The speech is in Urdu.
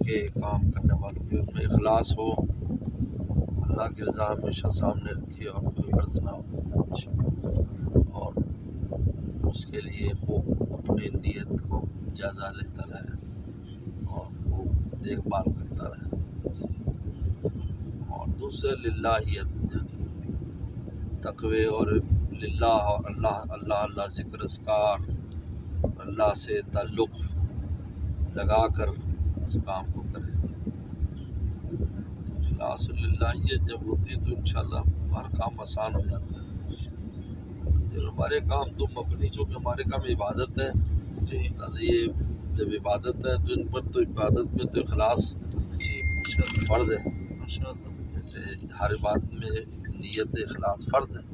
کے کام کرنے والوں کے ان میں اخلاص ہو، اللہ کی رضا ہمیشہ سامنے رکھے اور کوئی غرض نہ ہو، اور اس کے لیے خوب اپنی نیت کو جائزہ لیتا رہے اور خوب دیکھ بھال کرتا رہے، اور دوسرے للہیت یعنی تقوی اور للہ اور اللہ ذکر اذکار، اللہ سے تعلق لگا کر اس کام کو کرے۔ اخلاص للہیت جب ہوتی ہے تو انشاءاللہ ہمارا کام آسان ہو جاتا ہے۔ جو ہمارے کام تم اپنی، چونکہ ہمارے کام عبادت ہے، یہ جب عبادت ہے تو ان پر تو عبادت میں تو اخلاص فرض ہے، جیسے ہر عبادت میں نیت اخلاص فرض ہے۔